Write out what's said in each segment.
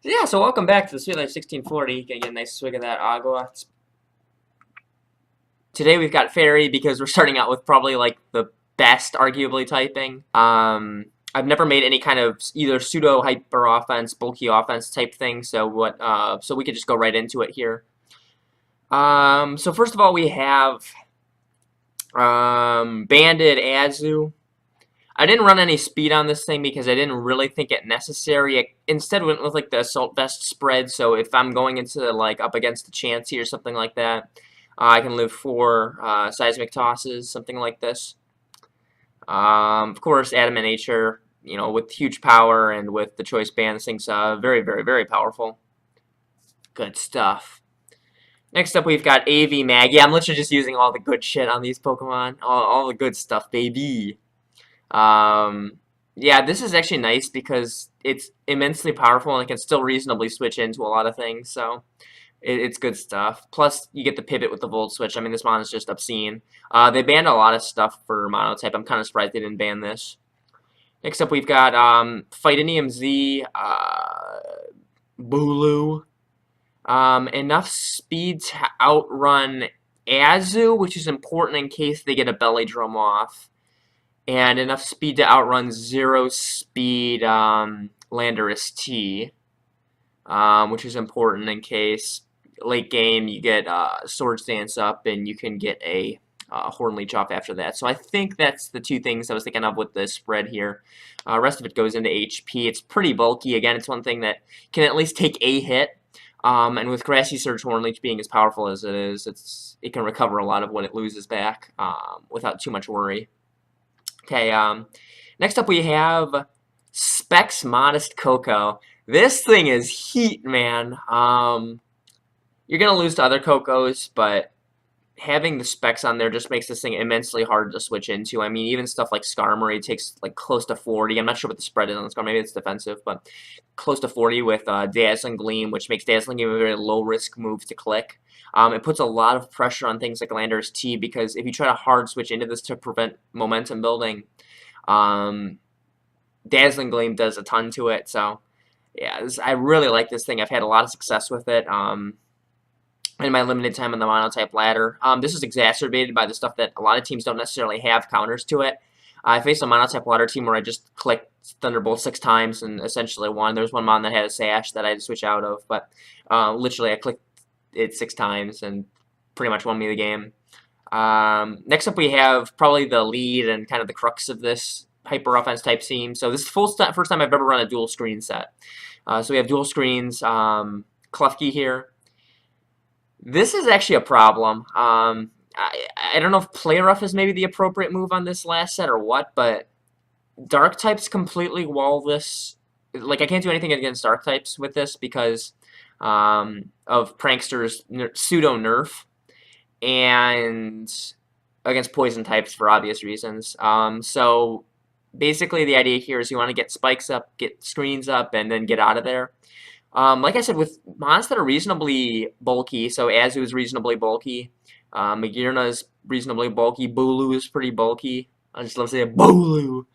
Yeah, so welcome back to the Sweet Life 1640. Gonna get a nice swig of that agua. Today we've got Fairy because we're starting out with probably like the best, arguably, typing. I've never made any kind of either pseudo hyper offense, bulky offense type thing, so we could just go right into it here. So first of all, we have Banded Azu. I didn't run any speed on this thing because I didn't really think it necessary. I instead went with like the assault vest spread, so if I'm going into like up against the Chansey or something like that, I can live 4 seismic tosses, something like this. Of course, Adamant Nature, you know, with huge power and with the choice band, this thing's very, very, very powerful. Good stuff. Next up, we've got AV Mag. Yeah, I'm literally just using all the good shit on these Pokemon. All the good stuff, baby. Yeah, this is actually nice because it's immensely powerful and it can still reasonably switch into a lot of things, so it's good stuff. Plus, you get the pivot with the Volt Switch. I mean, this mon is just obscene. They banned a lot of stuff for Monotype. I'm kind of surprised they didn't ban this. Next up, we've got Phytanium Z, Bulu. Enough speed to outrun Azu, which is important in case they get a Belly Drum off. And enough speed to outrun 0 speed Landorus T, which is important in case late game you get Swords Dance up and you can get a Horn Leech off after that. So I think that's the two things I was thinking of with the spread here. Rest of it goes into HP. It's pretty bulky. Again, it's one thing that can at least take a hit. And with Grassy Surge Horn Leech being as powerful as it is, it can recover a lot of what it loses back without too much worry. Okay, next up we have Specs Modest Coco. This thing is heat, man. You're going to lose to other Cocos, but having the specs on there just makes this thing immensely hard to switch into. I mean, even stuff like Skarmory takes like close to 40. I'm not sure what the spread is on Skarmory. Maybe it's defensive, but close to 40 with Dazzling Gleam, which makes Dazzling Gleam a very low-risk move to click. It puts a lot of pressure on things like Landorus T, because if you try to hard switch into this to prevent momentum building, Dazzling Gleam does a ton to it. So, yeah, I really like this thing. I've had a lot of success with it in my limited time on the Monotype ladder. This is exacerbated by the stuff that a lot of teams don't necessarily have counters to it. I faced a Monotype ladder team where I just clicked Thunderbolt 6 times and essentially won. There's one mon that had a Sash that I had to switch out of, but literally I clicked it 6 times and pretty much won me the game. Next up we have probably the lead and kind of the crux of this hyper offense type team. So this is the first time I've ever run a dual screen set. So we have dual screens, Klefki here. This is actually a problem. I don't know if Play Rough is maybe the appropriate move on this last set or what, but Dark types completely wall this. Like, I can't do anything against Dark types with this because of Prankster's pseudo nerf, and against Poison types for obvious reasons. So basically, the idea here is you want to get spikes up, get screens up, and then get out of there. Like I said, with mons that are reasonably bulky, so Azu is reasonably bulky, Magirna is reasonably bulky, Bulu is pretty bulky. I just love saying Bulu.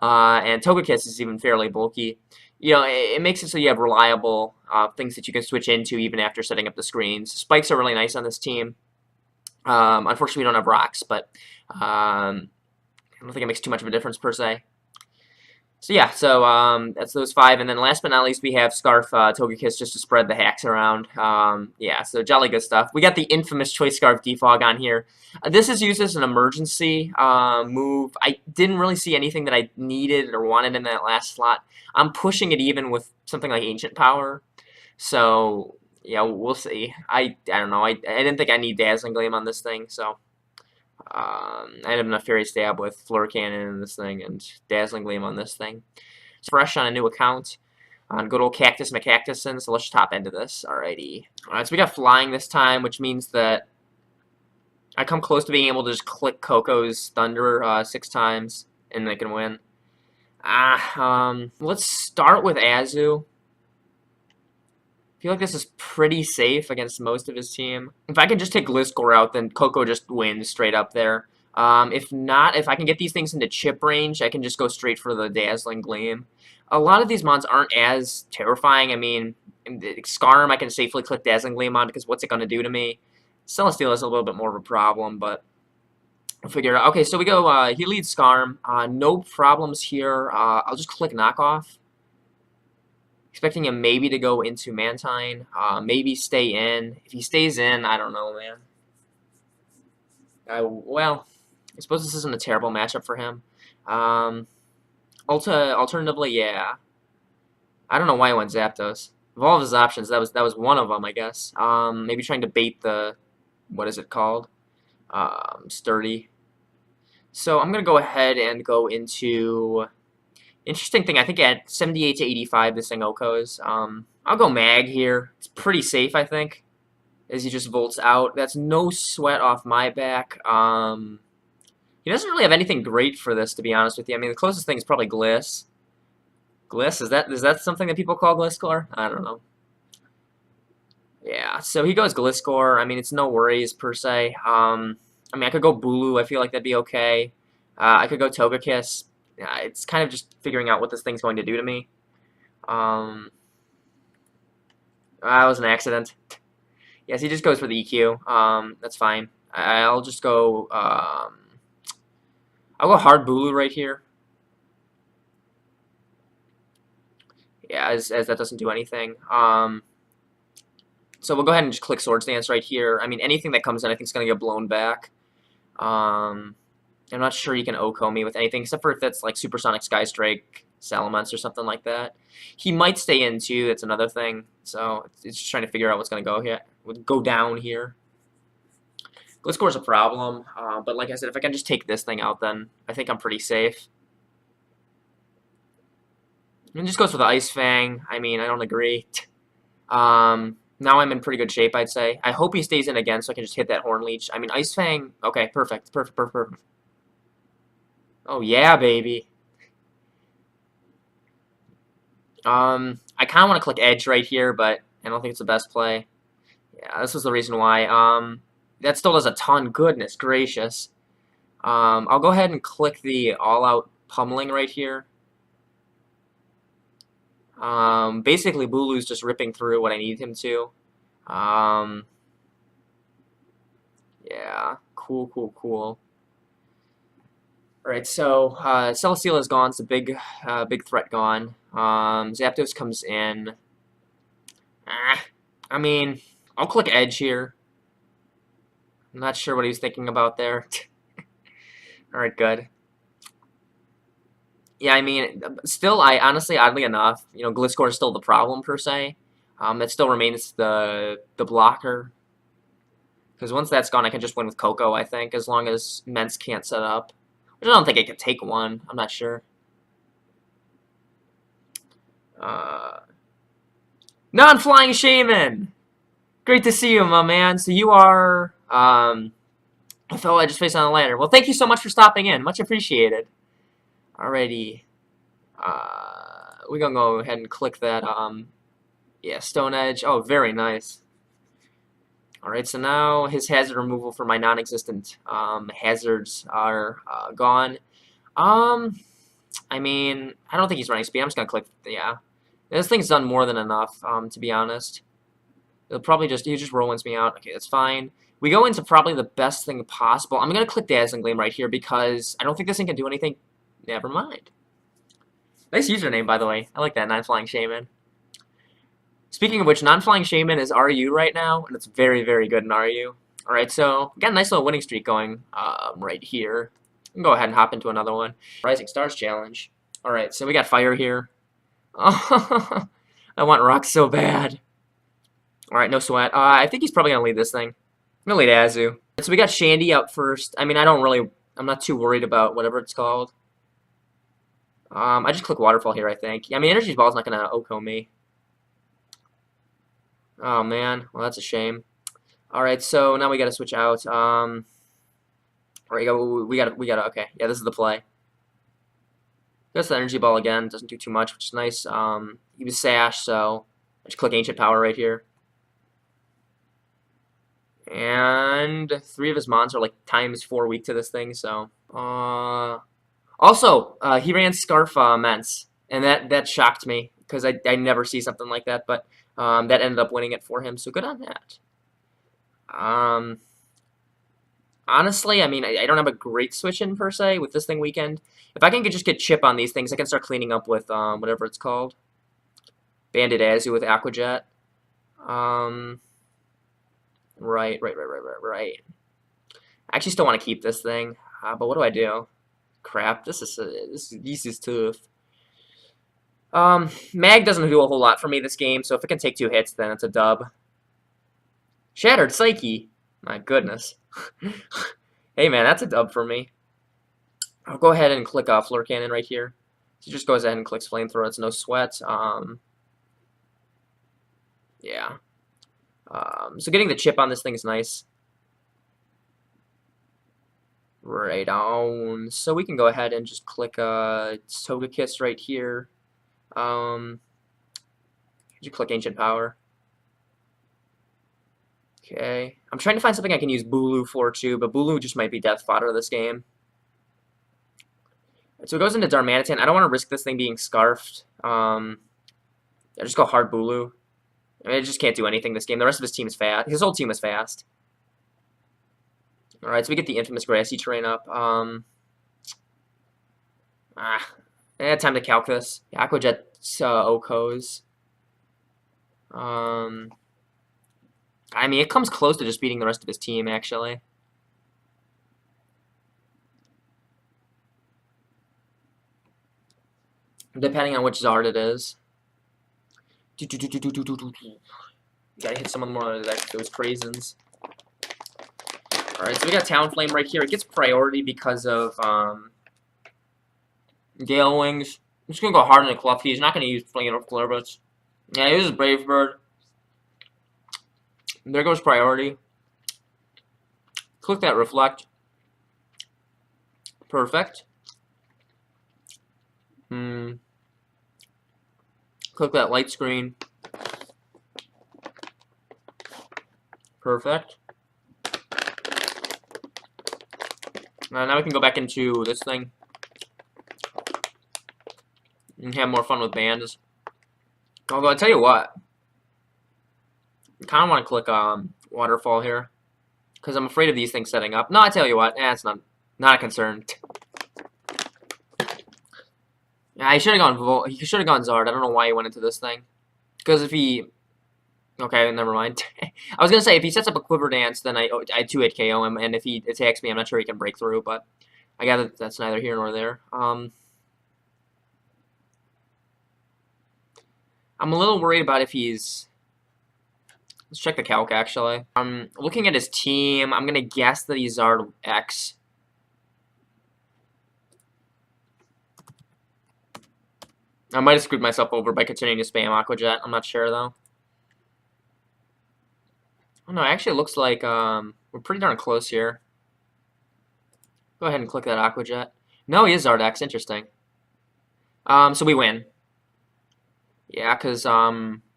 And Togekiss is even fairly bulky. You know, it makes it so you have reliable things that you can switch into even after setting up the screens. Spikes are really nice on this team. Unfortunately, we don't have rocks, but I don't think it makes too much of a difference per se. So yeah, so that's those 5, and then last but not least we have Scarf Togekiss just to spread the hacks around. Yeah, so jolly good stuff. We got the infamous Choice Scarf Defog on here. This is used as an emergency move. I didn't really see anything that I needed or wanted in that last slot. I'm pushing it even with something like Ancient Power. So yeah, we'll see. I don't know. I didn't think I need Dazzling Gleam on this thing, so. I have enough Fairy Stab with Floor Cannon in this thing and Dazzling Gleam on this thing. It's fresh on a new account on good old Cactus McCactusin, so let's just hop into this. Alrighty. Alright, so we got Flying this time, which means that I come close to being able to just click Coco's Thunder 6 times and they can win. Let's start with Azu. I feel like this is pretty safe against most of his team. If I can just take Gliscor out, then Coco just wins straight up there. If not, if I can get these things into chip range, I can just go straight for the Dazzling Gleam. A lot of these mons aren't as terrifying. I mean, And Skarm, I can safely click Dazzling Gleam on because what's it going to do to me? Celesteal is a little bit more of a problem, but I'll figure it out. Okay, so we go, he leads Skarm. No problems here. I'll just click Knockoff. Expecting him maybe to go into Mantine. Maybe stay in. If he stays in, I don't know, man. Well, I suppose this isn't a terrible matchup for him. Alternatively, yeah. I don't know why I went Zapdos. Of all of his options, that was one of them, I guess. Maybe trying to bait the, what is it called? Sturdy. So I'm gonna go ahead and go into. Interesting thing, I think at 78 to 85, this thing OHKOs. I'll go Mag here. It's pretty safe, I think, as he just volts out. That's no sweat off my back. He doesn't really have anything great for this, to be honest with you. I mean, the closest thing is probably Gliss. Gliss? Is that something that people call Gliscor? I don't know. Yeah, so he goes Gliscor. I mean, it's no worries, per se. I mean, I could go Bulu. I feel like that'd be okay. I could go Togekiss. It's kind of just figuring out what this thing's going to do to me. That was an accident. Yes, he just goes for the EQ. That's fine. I'll just go. I'll go hard Bulu right here. Yeah, as that doesn't do anything. So we'll go ahead and just click Swords Dance right here. I mean, anything that comes in, I think is going to get blown back. I'm not sure you can OHKO me with anything, except for if that's like Supersonic Skystrike, Salamence, or something like that. He might stay in too, that's another thing. So it's just trying to figure out what's going to go here. Go down here. Gliscor's a problem, but like I said, if I can just take this thing out, then I think I'm pretty safe. And just goes for the Ice Fang. I mean, I don't agree. Now I'm in pretty good shape, I'd say. I hope he stays in again so I can just hit that Horn Leech. I mean, Ice Fang, okay, perfect. Oh, yeah, baby. I kind of want to click Edge right here, but I don't think it's the best play. Yeah, this was the reason why. That still does a ton. Goodness gracious. I'll go ahead and click the all-out pummeling right here. Basically, Bulu's just ripping through what I need him to. Yeah, cool. Alright, so Celesteela is gone. It's a big threat gone. Zapdos comes in. I mean, I'll click Edge here. I'm not sure what he was thinking about there. Alright, good. Yeah, I mean, still, honestly, oddly enough, you know, Gliscor is still the problem, per se. That still remains the blocker. Because once that's gone, I can just win with Koko, I think, as long as Mence can't set up. Which I don't think I could take one. I'm not sure. Non-flying Shaman! Great to see you, my man. So you are a fellow I just faced on the ladder. Well, thank you so much for stopping in. Much appreciated. Alrighty. We're gonna go ahead and click that, yeah, Stone Edge. Oh, very nice. Alright, so now his hazard removal for my non-existent hazards are gone. I mean, I don't think he's running speed. I'm just gonna click, yeah. This thing's done more than enough, to be honest. He'll just roll-ins me out. Okay, that's fine. We go into probably the best thing possible. I'm gonna click Dazzling Gleam right here because I don't think this thing can do anything. Never mind. Nice username, by the way. I like that, Non-Flying Shaman. Speaking of which, Non-Flying Shaman is RU right now, and it's very, very good in RU. Alright, so got a nice little winning streak going right here. We can go ahead and hop into another one. Rising Stars Challenge. Alright, so we got Fire here. I want Rock so bad. Alright, no sweat. I think he's probably going to lead this thing. I'm going to lead Azu. So we got Shandy up first. I mean, I'm not too worried about whatever it's called. I just click Waterfall here, I think. I mean, Energy Ball's not going to OHKO me. Oh, man. Well, that's a shame. Alright, so now we gotta switch out. Alright, we gotta, okay. Yeah, this is the play. That's the Energy Ball again. Doesn't do too much, which is nice. He was Sash, so I just click Ancient Power right here. And 3 of his mons are like ×4 weak to this thing, so. Also, he ran Scarf Mence, and that shocked me, because I never see something like that, but That ended up winning it for him, so good on that. Honestly, I mean, I don't have a great switch in per se with this thing weekend. If I can just get chip on these things, I can start cleaning up with whatever it's called. Banded Azu with Aquajet. Right. I actually still want to keep this thing, but what do I do? Crap, this is tough. Mag doesn't do a whole lot for me this game, so if it can take 2 hits, then it's a dub. Shattered Psyche. My goodness. Hey man, that's a dub for me. I'll go ahead and click Flare Cannon right here. So just goes ahead and clicks Flamethrower. It's no sweat. Yeah. So getting the chip on this thing is nice. Right on. So we can go ahead and just click Togekiss right here. You click Ancient Power. Okay. I'm trying to find something I can use Bulu for too, but Bulu just might be death fodder this game. So it goes into Darmanitan. I don't want to risk this thing being scarfed. I just go hard Bulu. I mean, it just can't do anything this game. The rest of his team is fast. His whole team is fast. Alright, so we get the infamous grassy terrain up. Time to calc this. Aquajet Okos. I mean, it comes close to just beating the rest of his team, actually. Depending on which Zard it is. Gotta hit someone more of those craisins. Alright, so we got Talonflame right here. It gets priority because of Gale Wings. I'm just gonna go hard on the Klefki. He's not gonna use Flare Boots. Yeah, he uses Brave Bird. There goes priority. Click that Reflect. Perfect. Click that Light Screen. Perfect. Now we can go back into this thing and have more fun with bands. Although, I tell you what, I kind of want to click Waterfall here because I'm afraid of these things setting up. No, I tell you what, it's not a concern. Yeah, he should have gone He should have gone Zard. I don't know why he went into this thing. Because if he... Okay, never mind. I was going to say, if he sets up a Quiver Dance, then I 2-hit KO him, and if he attacks me, I'm not sure he can break through, but I gather that's neither here nor there. I'm a little worried about if he's... Let's check the calc, actually. Looking at his team, I'm going to guess that he's Zard X. I might have screwed myself over by continuing to spam Aquajet. I'm not sure, though. Oh, no, it actually looks like we're pretty darn close here. Go ahead and click that Aquajet. No, he is Zardex. Interesting. So we win. Yeah, because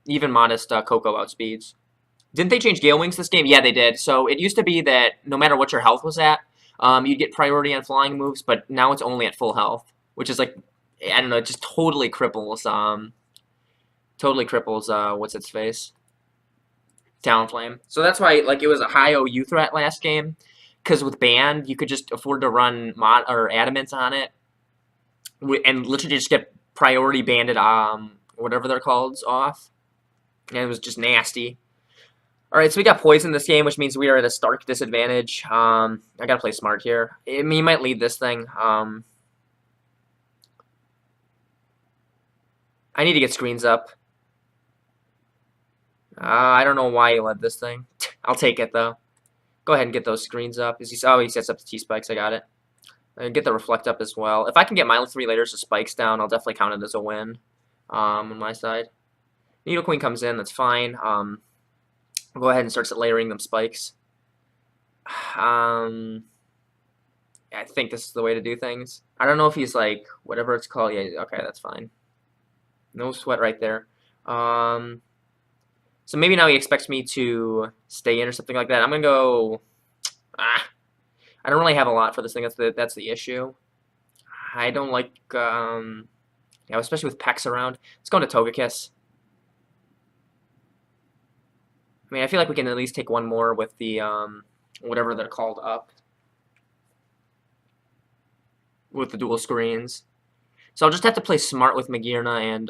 even modest Coco outspeeds. Didn't they change Gale Wings this game? Yeah, they did. So it used to be that no matter what your health was at, you'd get priority on flying moves, but now it's only at full health, which is like, I don't know, it just totally cripples, what's its face? Talonflame. So that's why, like, it was a high OU threat last game, because with Band, you could just afford to run Adamant on it, and literally just get priority banded, whatever they're called, off. And it was just nasty. Alright, so we got Poison this game, which means we are at a stark disadvantage. I gotta play smart here. I mean, he might lead this thing. I need to get screens up. I don't know why he led this thing. I'll take it, though. Go ahead and get those screens up. Oh, he sets up the T-Spikes. I got it. And get the Reflect up as well. If I can get my 3 layers of Spikes down, I'll definitely count it as a win on my side. Needle Queen comes in. That's fine. I'll go ahead and start layering them Spikes. I think this is the way to do things. I don't know if he's like, whatever it's called. Yeah, okay, that's fine. No sweat right there. So maybe now he expects me to stay in or something like that. I'm going to go... I don't really have a lot for this thing. That's the issue. I don't like... yeah, especially with Pex around. Let's go into Togekiss. I mean, I feel like we can at least take one more with the, whatever they're called up. With the dual screens. So I'll just have to play smart with Magirna and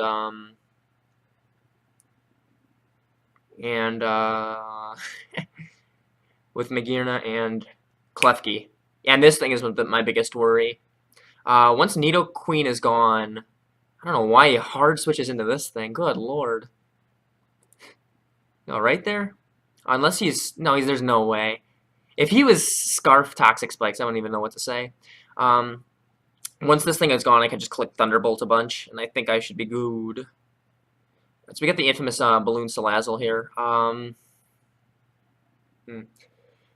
with Magirna and Klefki. And this thing is my biggest worry. Once Nidoqueen is gone, I don't know why he hard switches into this thing. Good lord. No, right there? Unless he's... No, there's no way. If he was Scarf Toxic Spikes, I don't even know what to say. Once this thing is gone, I can just click Thunderbolt a bunch, and I think I should be good. So we got the infamous Balloon Salazzle here.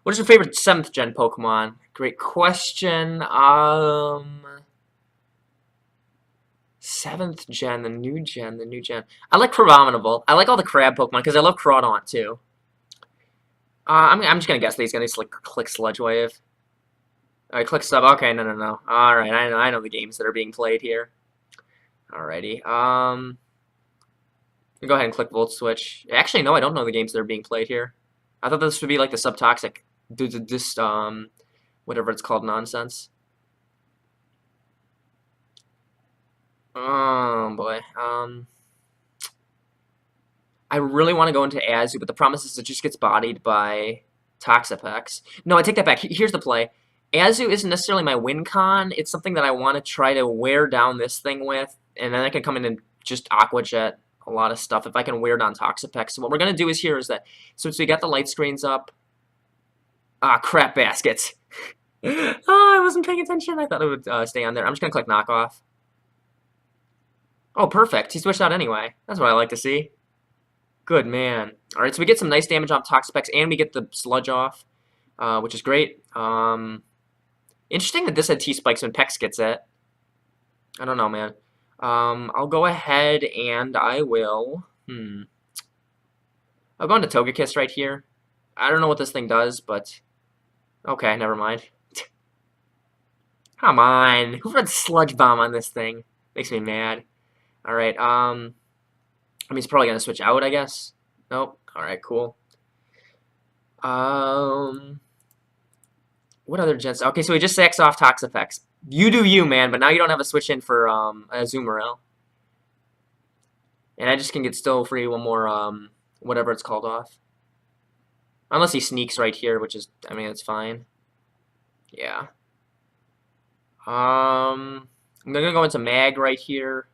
What is your favorite 7th gen Pokemon? Great question. 7th gen, the new gen. I like Crabominable. I like all the crab Pokemon because I love Crawdaunt too. I'm just gonna guess that he's gonna just like click Sludge Wave. Alright, click sub. Okay, no. Alright, I know the games that are being played here. Alrighty. Go ahead and click Volt Switch. Actually, no, I don't know the games that are being played here. I thought this would be like the Subtoxic, this whatever it's called nonsense. Oh boy. I really want to go into Azu, but the problem is it just gets bodied by Toxapex. No, I take that back. Here's the play. Azu isn't necessarily my win con. It's something that I want to try to wear down this thing with, and then I can come in and just Aqua Jet a lot of stuff if I can wear down Toxapex. So what we're going to do is here is that, since we got the light screens up, crap baskets. Oh, I wasn't paying attention. I thought it would stay on there. I'm just going to click Knockoff. Oh, perfect. He switched out anyway. That's what I like to see. Good man. Alright, so we get some nice damage off Toxapex, and we get the Sludge off, which is great. Interesting that this had T-Spikes when Pex gets it. I don't know, man. I'll go ahead and I will... I'll go into Togekiss right here. I don't know what this thing does, but... Okay, never mind. Come on. Who read Sludge Bomb on this thing? Makes me mad. Alright, I mean, he's probably going to switch out, I guess. Nope. Alright, cool. What other gens? Okay, so he just sacks off Toxapex. You do you, man, but now you don't have a switch in for a Azumarill. And I just can get still free one more, whatever it's called off. Unless he sneaks right here, which is, I mean, it's fine. Yeah. I'm going to go into Mag right here.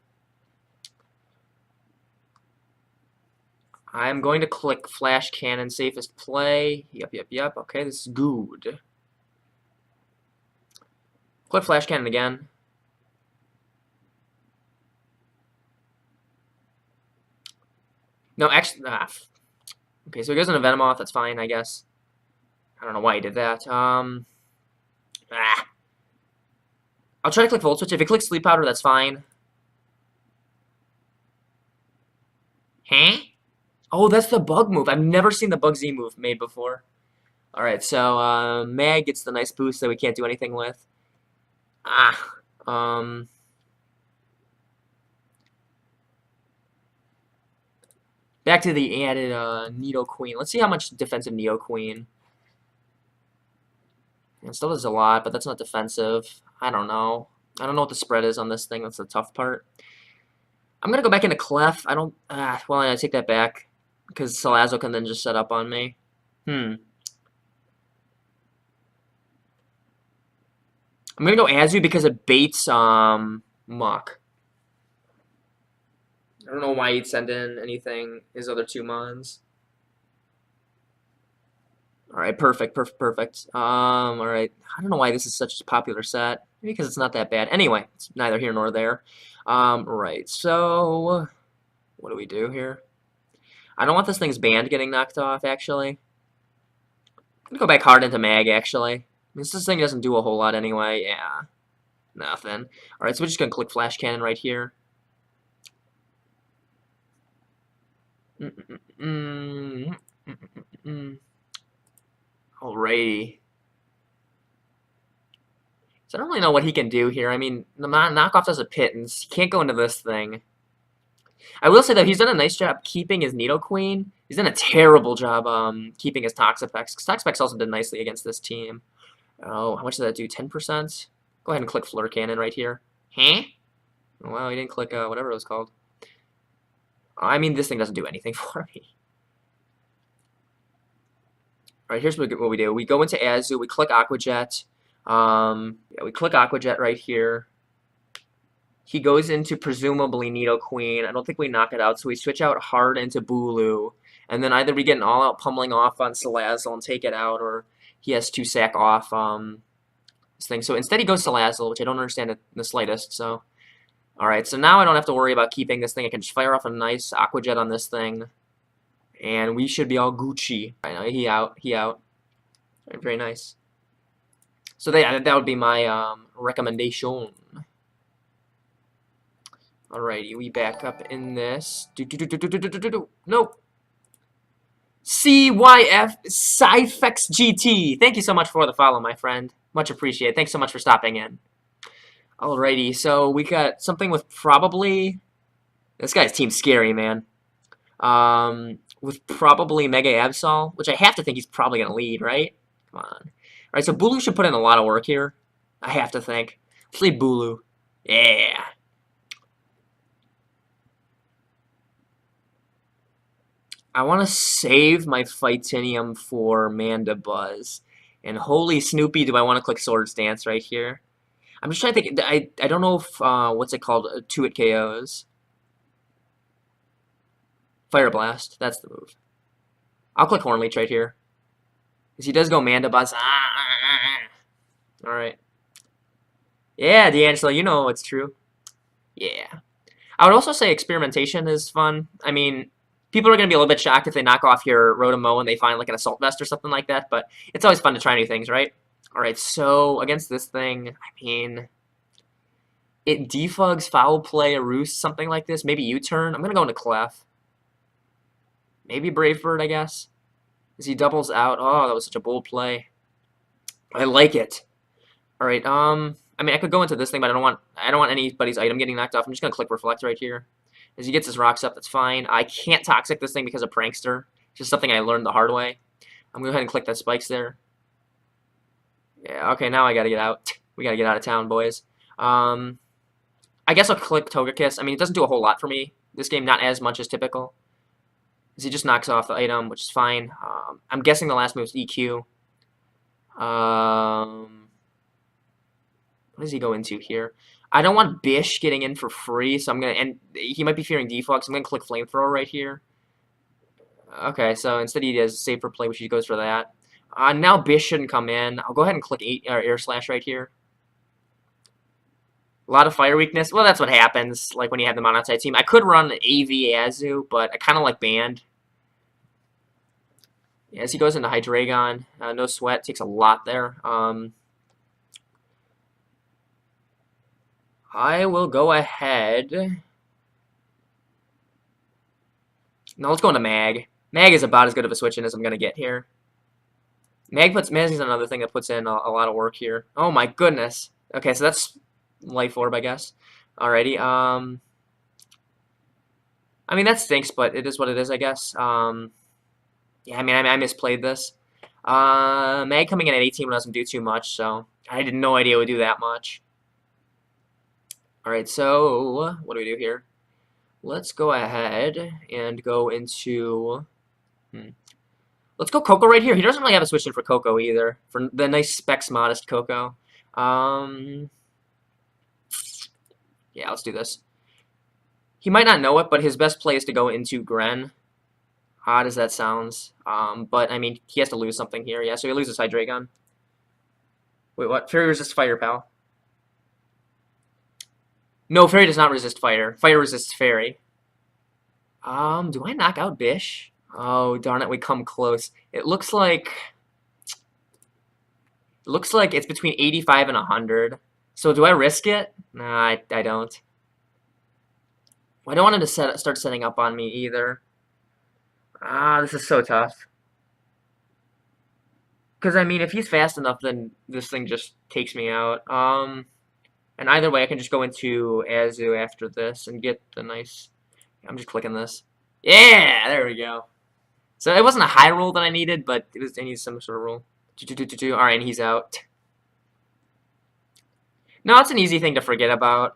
I'm going to click Flash Cannon, safest play. Yep. Okay, this is good. Click Flash Cannon again. No, actually, okay, so he goes into Venomoth. That's fine, I guess. I don't know why he did that. I'll try to click Volt Switch. If he clicks Sleep Powder, that's fine. Huh? Oh, that's the Bug move. I've never seen the Bug Z move made before. Alright, so Mag gets the nice boost that we can't do anything with. Back to the added Nidoqueen. Let's see how much defensive Nidoqueen. It still does a lot, but that's not defensive. I don't know. I don't know what the spread is on this thing. That's the tough part. I'm going to go back into Clef. I don't... well, I take that back. Because Salazzle can then just set up on me. I'm going to go Azu because it baits Muck. I don't know why he'd send in anything, his other two Mons. Alright, perfect. Alright, I don't know why this is such a popular set. Maybe because it's not that bad. Anyway, it's neither here nor there. Right, so... What do we do here? I don't want this thing's band getting knocked off, actually. I'm gonna go back hard into Mag, actually. This thing doesn't do a whole lot anyway. Yeah. Nothing. Alright, so we're just gonna click Flash Cannon right here. Alrighty. So I don't really know what he can do here. I mean, the knockoff does a pittance. He can't go into this thing. I will say that he's done a nice job keeping his Needle Queen. He's done a terrible job keeping his Toxapex. Because Toxapex also did nicely against this team. Oh, how much did that do? 10%? Go ahead and click Fleur Cannon right here. Huh? Oh, wow, he didn't click whatever it was called. I mean, this thing doesn't do anything for me. Alright, here's what we do. We go into Azu, we click Aqua Jet. Yeah, we click Aqua Jet right here. He goes into presumably Nido Queen. I don't think we knock it out, so we switch out hard into Bulu. And then either we get an all-out pummeling off on Salazzle and take it out, or he has to sack off this thing. So instead he goes Salazzle, which I don't understand in the slightest. So, alright, so now I don't have to worry about keeping this thing. I can just fire off a nice Aqua Jet on this thing. And we should be all Gucci. Right now, he out. Right, very nice. So that would be my recommendation. Alrighty, we back up in this. Nope. CYF Cyfex GT. Thank you so much for the follow, my friend. Much appreciated. Thanks so much for stopping in. Alrighty, so we got something with probably... This guy's team's scary, man. With probably Mega Absol, which I have to think he's probably going to lead, right? Come on. Alright, so Bulu should put in a lot of work here. I have to think. Let's lead Bulu. Yeah. I want to save my Fightinium for Mandibuzz. And holy Snoopy, do I want to click Swords Dance right here. I'm just trying to think. I don't know if, what's it called? 2-hit KOs. Fire Blast. That's the move. I'll click Hornleech right here. Because he does go Mandibuzz. Alright. Yeah, D'Angelo, you know it's true. Yeah. I would also say experimentation is fun. I mean, people are going to be a little bit shocked if they knock off your Rotom-Mow and they find like an Assault Vest or something like that, but it's always fun to try new things, right? Alright, so against this thing, I mean, it defugs, Foul Play, a Roost, something like this. Maybe U-Turn. I'm going to go into Clef. Maybe Brave Bird, I guess. As he doubles out. Oh, that was such a bold play. I like it. Alright, I mean, I could go into this thing, but I don't want anybody's item getting knocked off. I'm just going to click Reflect right here. As he gets his rocks up, that's fine. I can't Toxic this thing because of Prankster. It's just something I learned the hard way. I'm going to go ahead and click that Spikes there. Yeah, okay, now I got to get out. We got to get out of town, boys. I guess I'll click Togekiss. I mean, it doesn't do a whole lot for me. This game, not as much as typical. As he just knocks off the item, which is fine. I'm guessing the last move is EQ. What does he go into here? I don't want Bish getting in for free, so I'm going to... And he might be fearing Defog, so I'm going to click Flamethrower right here. Okay, so instead he does Save for Play, which he goes for that. Now Bish shouldn't come in. I'll go ahead and click Air Slash right here. A lot of fire weakness. Well, that's what happens, like when you have the Monotype team. I could run AV Azu, but I kind of like Band. Yeah, as he goes into Hydreigon, no sweat, takes a lot there. I will go ahead. No, let's go into Mag. Mag is about as good of a switch in as I'm going to get here. Mag is another thing that puts in a lot of work here. Oh my goodness. Okay, so that's Life Orb, I guess. Alrighty. I mean, that stinks, but it is what it is, I guess. Yeah, I mean, I misplayed this. Mag coming in at 18 doesn't do too much, so I had no idea it would do that much. Alright, so what do we do here? Let's go ahead and go into... Let's go Coco right here. He doesn't really have a switch in for Coco either. For the nice Specs Modest Coco. Yeah, let's do this. He might not know it, but his best play is to go into Gren. Odd as that sounds. But, I mean, he has to lose something here. Yeah, so he loses Hydreigon. Wait, what? Fairy resists Fire, pal. No, Fairy does not resist Fire. Fire resists Fairy. Do I knock out Bish? Oh, darn it, we come close. It looks like it's between 85 and 100. So do I risk it? Nah, I don't. I don't want him to start setting up on me either. This is so tough. Because, I mean, if he's fast enough, then this thing just takes me out. And either way, I can just go into Azu after this and get the nice I'm just clicking this. Yeah, there we go. So it wasn't a high roll that I needed, but I needed some sort of roll. All right, and he's out. No, it's an easy thing to forget about.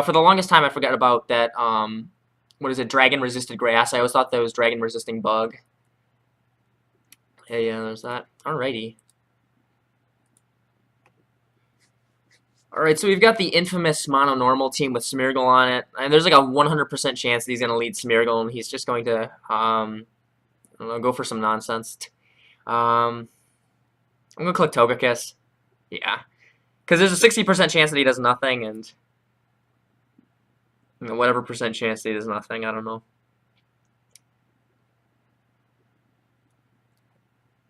For the longest time, I forgot about that. What is it? Dragon-resisted grass. I always thought that was dragon-resisting bug. Yeah, there's that. Alrighty. Alright, so we've got the infamous mono-normal team with Smeargle on it. And there's like a 100% chance that he's going to lead Smeargle, and he's just going to, I don't know, go for some nonsense. I'm going to click Togekiss. Yeah. Because there's a 60% chance that he does nothing, and whatever percent chance that he does nothing, I don't know.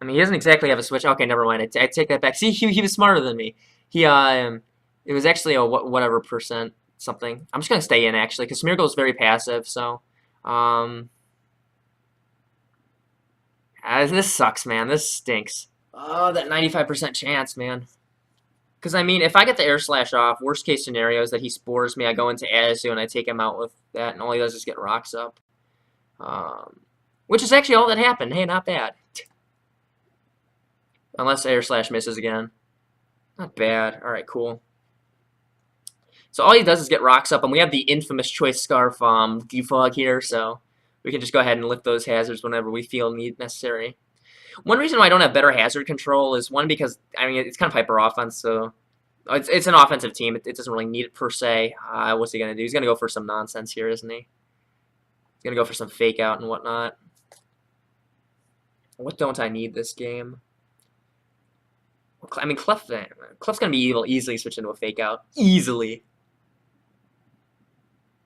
I mean, he doesn't exactly have a switch. Okay, never mind. I take that back. See, he was smarter than me. It was actually a whatever percent something. I'm just gonna stay in actually, because Smeargle is very passive. So, this sucks, man. This stinks. Oh, that 95% chance, man. Because, I mean, if I get the Air Slash off, worst case scenario is that he spores me. I go into Azu and I take him out with that, and all he does is get rocks up. Which is actually all that happened. Hey, not bad. Unless Air Slash misses again. Not bad. Alright, cool. So all he does is get rocks up, and we have the infamous Choice Scarf defog here, so we can just go ahead and lift those hazards whenever we feel necessary. One reason why I don't have better hazard control is, one, because, I mean, it's kind of hyper offense, so it's an offensive team. It doesn't really need it per se. What's he going to do? He's going to go for some nonsense here, isn't he? He's going to go for some fake out and whatnot. What don't I need this game? I mean, Clef's going to be able to easily switch into a fake out. Easily.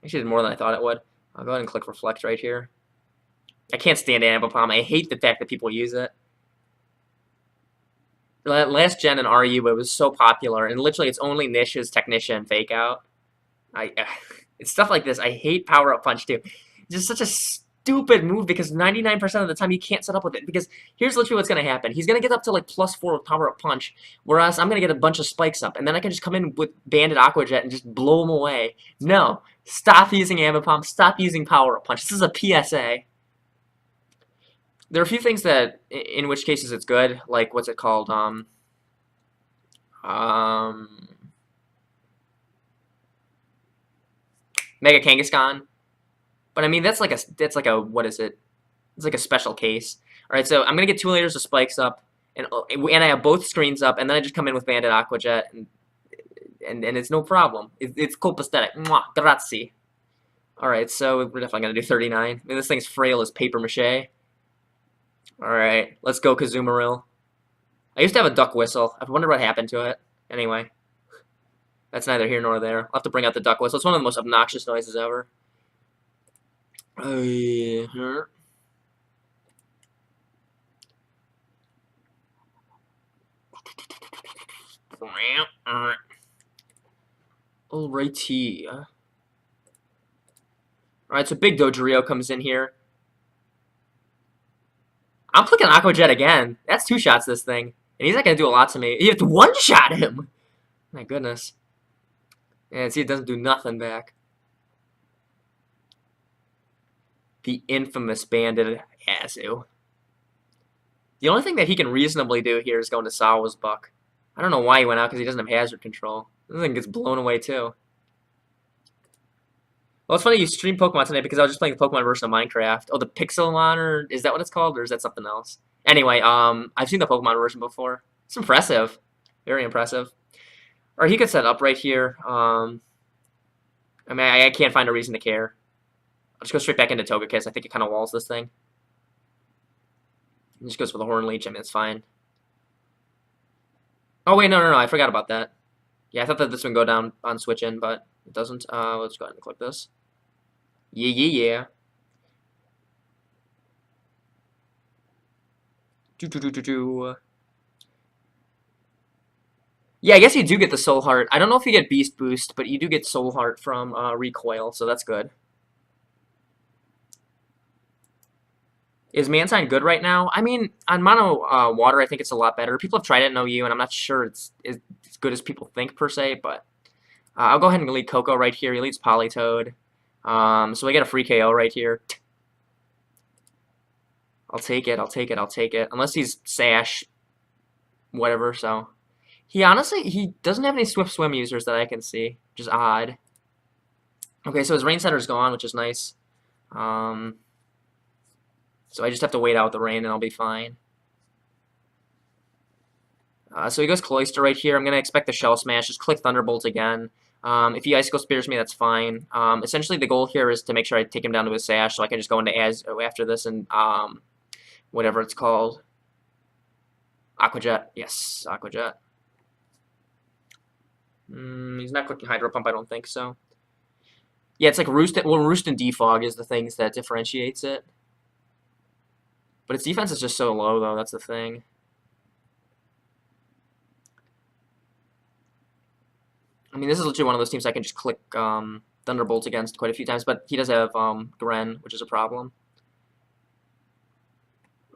Actually, did more than I thought it would. I'll go ahead and click Reflect right here. I can't stand Ambipom. I hate the fact that people use it. Last gen in RU, it was so popular, and literally its only niche is Technician Fake Out. It's stuff like this. I hate Power Up Punch too. It's just such a stupid move because 99% of the time you can't set up with it. Because here's literally what's going to happen. He's going to get up to like +4 with Power Up Punch, whereas I'm going to get a bunch of spikes up, and then I can just come in with Banded Aqua Jet and just blow him away. No. Stop using Ambipom. Stop using Power Up Punch. This is a PSA. There are a few things that, in which cases it's good, like, what's it called, Mega Kangaskhan. But I mean, that's like a, what is it? It's like a special case. Alright, so I'm gonna get 2 layers of spikes up, and I have both screens up, and then I just come in with Banded Aqua Jet, and it's no problem. It's copacetic. Mwah, grazie. Alright, so we're definitely gonna do 39. I mean, this thing's frail as paper mache. Alright, let's go Kazumarill. I used to have a duck whistle. I wonder what happened to it. Anyway, that's neither here nor there. I'll have to bring out the duck whistle. It's one of the most obnoxious noises ever. Alrighty. Alright, so Big Dodrio comes in here. I'm clicking Aqua Jet again. That's 2 shots this thing. And he's not going to do a lot to me. You have to 1-shot him! My goodness. And see, it doesn't do nothing back. The infamous Banded Azu. The only thing that he can reasonably do here is go into Sawa's Buck. I don't know why he went out, because he doesn't have hazard control. This thing gets blown away, too. Well, it's funny you streamed Pokemon tonight because I was just playing the Pokemon version of Minecraft. Oh, the Pixelmon, or is that what it's called, or is that something else? Anyway, I've seen the Pokemon version before. It's impressive. Very impressive. Or he could set up right here. I mean, I can't find a reason to care. I'll just go straight back into Togekiss. I think it kind of walls this thing. It just goes for the Horn Leech. I mean, it's fine. Oh, wait, no, I forgot about that. Yeah, I thought that this would go down on switch in, but it doesn't. Let's go ahead and click this. Yeah. Yeah, I guess you do get the Soul Heart. I don't know if you get Beast Boost, but you do get Soul Heart from Recoil, so that's good. Is Mansign good right now? I mean, on Mono Water, I think it's a lot better. People have tried it in OU, and I'm not sure it's as good as people think, per se, but I'll go ahead and lead Coco right here. He leads Politoed. So I get a free KO right here. I'll take it, I'll take it, I'll take it. Unless he's Sash, whatever, so. He doesn't have any Swift Swim users that I can see, which is odd. Okay, so his Rain Center's gone, which is nice. So I just have to wait out the rain and I'll be fine. So he goes Cloister right here. I'm going to expect the Shell Smash. Just click Thunderbolt again. If he Icicle Spears me, that's fine. Essentially, the goal here is to make sure I take him down to his Sash, so I can just go into after this and whatever it's called. Aqua Jet. Yes, Aqua Jet. He's not clicking Hydro Pump, I don't think so. Yeah, it's like Roost. Well, Roost and Defog is the things that differentiates it. But its defense is just so low, though. That's the thing. I mean, this is literally one of those teams I can just click Thunderbolt against quite a few times, but he does have Gren, which is a problem.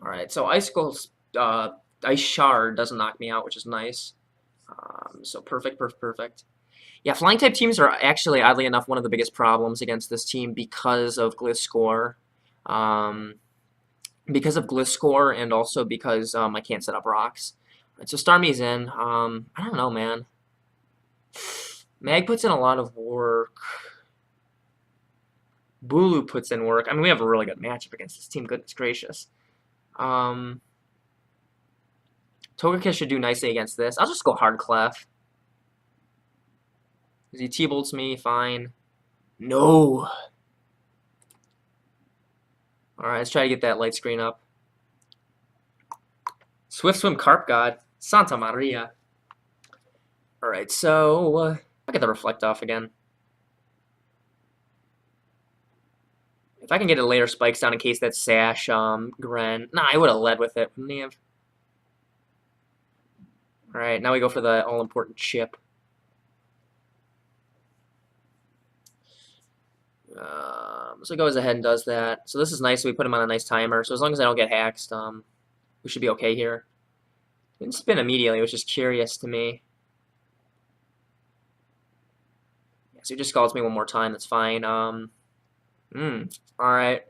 Alright, so Ice Shard doesn't knock me out, which is nice. So perfect. Yeah, Flying type teams are actually, oddly enough, one of the biggest problems against this team because of Gliscor. And also because I can't set up rocks. Right, so Starmie's in. I don't know, man. Mag puts in a lot of work. Bulu puts in work. I mean, we have a really good matchup against this team. Goodness gracious. Togekiss should do nicely against this. I'll just go hard Clef. He T-bolts me, fine. No. Alright, let's try to get that light screen up. Swift Swim Carp God. Santa Maria. Alright, so I'll get the Reflect off again. If I can get a later Spikes down in case that Sash, Gren. Nah, I would have led with it, wouldn't he have? Alright, now we go for the all-important chip. So he goes ahead and does that. So this is nice. We put him on a nice timer. So as long as I don't get hacked, we should be okay here. Didn't spin immediately, which is curious to me. Yeah, so he just calls me one more time. That's fine. Alright,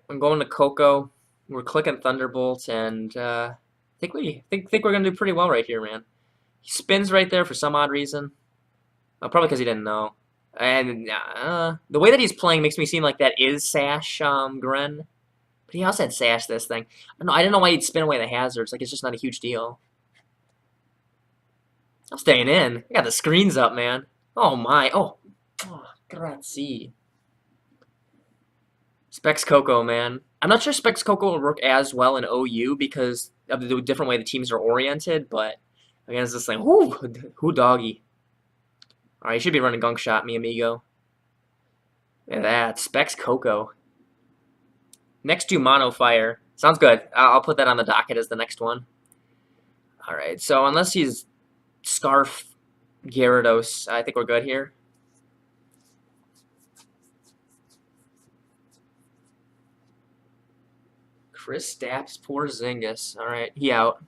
I'm going to Coco. We're clicking Thunderbolt, and I think we're gonna do pretty well right here, man. He spins right there for some odd reason. Oh, probably because he didn't know. And the way that he's playing makes me seem like that is Sash Gren. But he also had Sash this thing. I didn't know why he'd spin away the hazards. Like, it's just not a huge deal. I'm staying in. I got the screens up, man. Oh, my. Oh grazie. Specs Coco, man. I'm not sure Specs Coco will work as well in OU because of the different way the teams are oriented, but against this thing, whoo doggy. Alright, you should be running Gunk Shot, mi amigo. Look at that. Specs Coco. Next to Mono Fire. Sounds good. I'll put that on the docket as the next one. Alright, so unless he's Scarf Gyarados, I think we're good here. Chris Stapps, poor Zingus. Alright, he out.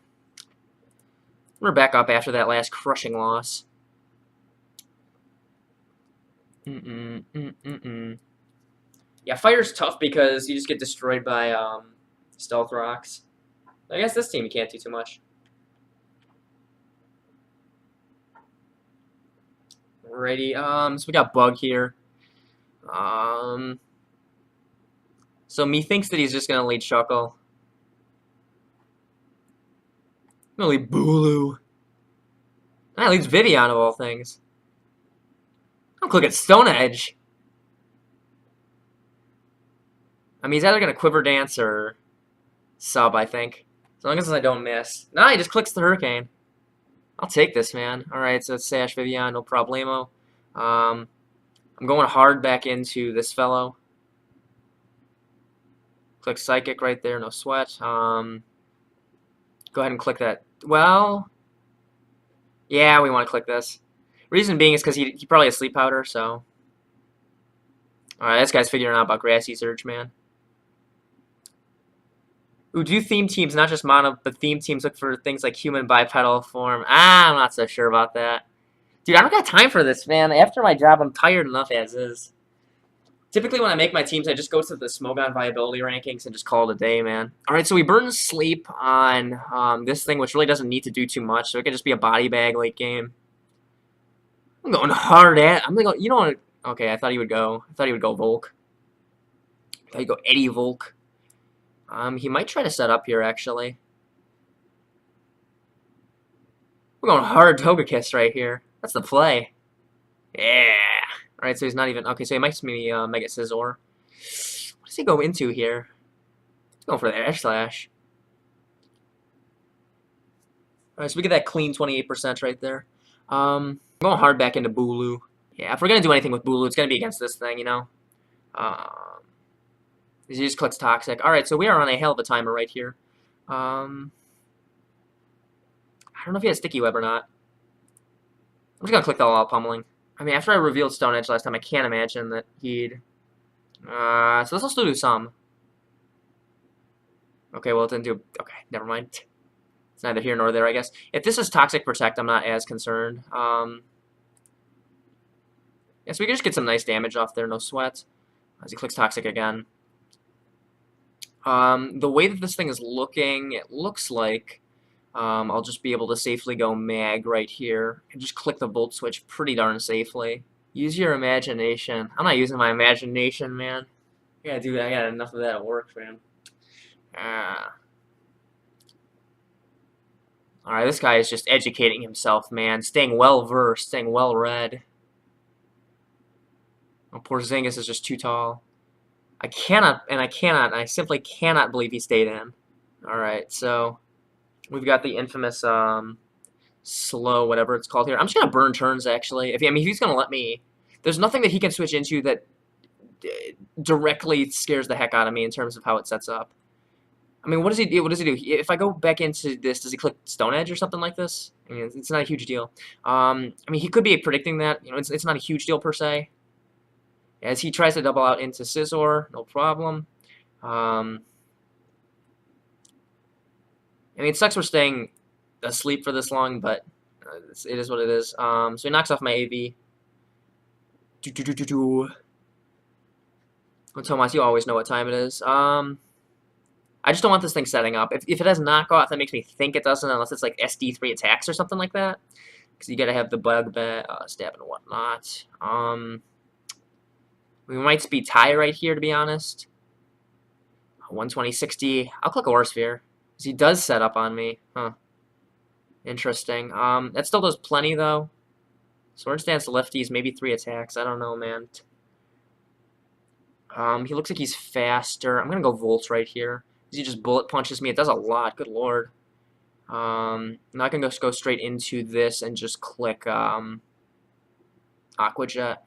We're back up after that last crushing loss. Yeah, Fire's tough because you just get destroyed by Stealth Rocks. I guess this team you can't do too much. Alrighty, so we got Bug here. So me thinks that he's just gonna lead Shuckle. I'm gonna lead Bulu. That leads Vivian of all things. I'm clicking Stone Edge. I mean, he's either going to Quiver Dance or Sub, I think. As long as I don't miss. Nah, he just clicks the Hurricane. I'll take this, man. Alright, so it's Sash Vivian, no problemo. I'm going hard back into this fellow. Click Psychic right there, no sweat. Go ahead and click that. Well, yeah, we want to click this. Reason being is because he probably has Sleep Powder, so. Alright, this guy's figuring out about Grassy Surge, man. Ooh, do theme teams, not just mono, but theme teams look for things like human bipedal form? I'm not so sure about that. Dude, I don't got time for this, man. After my job, I'm tired enough as is. Typically, when I make my teams, I just go to the Smogon viability rankings and just call it a day, man. All right, so we burn sleep on this thing, which really doesn't need to do too much, so it could just be a body bag late game. I'm going hard at. I'm gonna go. You know what? Okay, I thought he would go. I thought he would go Volk. I thought he'd go Eddie Volk. He might try to set up here actually. We're going hard Togekiss right here. That's the play. Yeah. All right, so he's not even okay. So he might be Mega Scizor. What does he go into here? He's going for the Edge Slash. All right, so we get that clean 28% right there. I'm going hard back into Bulu. Yeah, if we're gonna do anything with Bulu, it's gonna be against this thing, you know. He just clicks Toxic. All right, so we are on a hell of a timer right here. I don't know if he has Sticky Web or not. I'm just gonna click the all-out pummeling. I mean, after I revealed Stone Edge last time, I can't imagine that he'd. So this will still do some. Okay, well it didn't do. Okay, never mind. It's neither here nor there, I guess. If this is Toxic Protect, I'm not as concerned. Yes, we can just get some nice damage off there, no sweat. As he clicks Toxic again. The way that this thing is looking, it looks like I'll just be able to safely go Mag right here and just click the Volt Switch pretty darn safely. Use your imagination. I'm not using my imagination, man. Yeah, dude, I got enough of that at work, man. Alright, this guy is just educating himself, man. Staying well-versed, staying well-read. Oh, poor Zingus is just too tall. I simply cannot believe he stayed in. Alright, so we've got the infamous slow, whatever it's called here. I'm just gonna burn turns actually. If he's gonna let me, there's nothing that he can switch into that directly scares the heck out of me in terms of how it sets up. I mean, what does he do? What does he do? If I go back into this, does he click Stone Edge or something like this? I mean, it's not a huge deal. I mean, he could be predicting that. You know, it's not a huge deal per se. As he tries to double out into Scizor, no problem. I mean, it sucks we're staying asleep for this long, but it is what it is. So he knocks off my AV. Well, Tomas, you always know what time it is. I just don't want this thing setting up. If it has knockoff, that makes me think it doesn't, unless it's like SD3 attacks or something like that. Because you gotta have the bug stab and whatnot. We might speed tie right here, to be honest. 120, 60. I'll click Aura Sphere. Because he does set up on me. Huh. Interesting. That still does plenty, though. Swords Dance lefties, maybe 3 attacks. I don't know, man. He looks like he's faster. I'm gonna go Volt right here. He just bullet punches me. It does a lot. Good lord. I'm not gonna just go straight into this and just click Aqua Jet.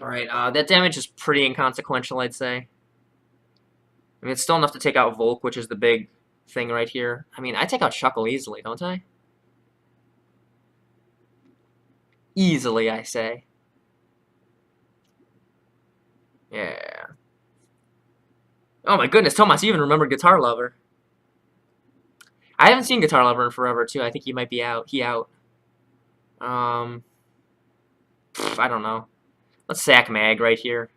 Alright, that damage is pretty inconsequential, I'd say. I mean, it's still enough to take out Volk, which is the big thing right here. I mean, I take out Shuckle easily, don't I? Easily, I say. Yeah. Oh my goodness, Tomas, you even remember Guitar Lover. I haven't seen Guitar Lover in forever, too. I think he might be out. He out. I don't know. Let's sack Mag right here.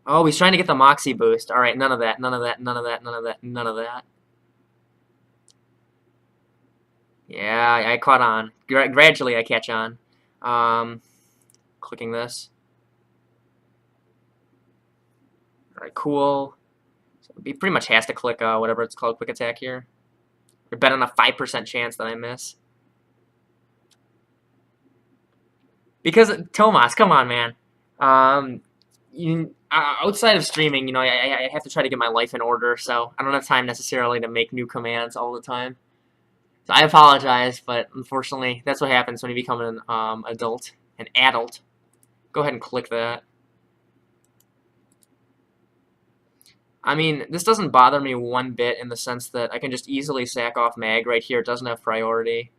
Oh, he's trying to get the Moxie boost. Alright, none of that, none of that, none of that, none of that, none of that. Yeah, I caught on. Gradually, I catch on. Clicking this. Alright, cool. So he pretty much has to click whatever it's called, quick attack here. We're bet on a 5% chance that I miss. Because, Tomas, come on, man. Outside of streaming, you know, I have to try to get my life in order, so I don't have time necessarily to make new commands all the time. So I apologize, but unfortunately, that's what happens when you become an adult. Go ahead and click that. I mean, this doesn't bother me one bit in the sense that I can just easily sack off Mag right here. It doesn't have priority.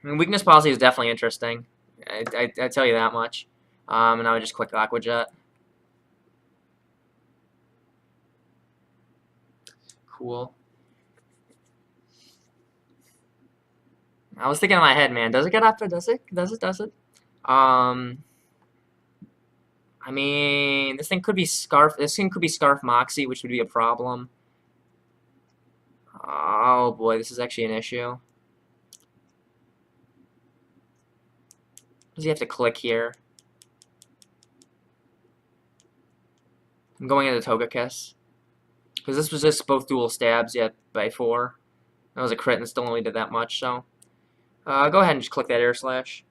I mean, weakness policy is definitely interesting. I tell you that much. And now I just click Aqua Jet. Cool. I was thinking in my head, man. Does it get up? Does it? Does it? Um, I mean, this thing could be Scarf. This thing could be Scarf Moxie, which would be a problem. Oh boy, this is actually an issue. Does he have to click here? I'm going into Togekiss. Because this was just both dual stabs yet by 4. That was a crit and still only did that much, so. Go ahead and just click that Air Slash.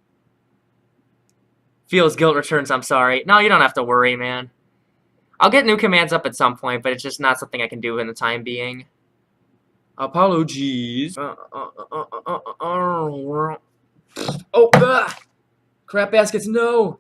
Feels guilt returns, I'm sorry. No, you don't have to worry, man. I'll get new commands up at some point, but it's just not something I can do in the time being. Apologies. Oh, crap baskets, no!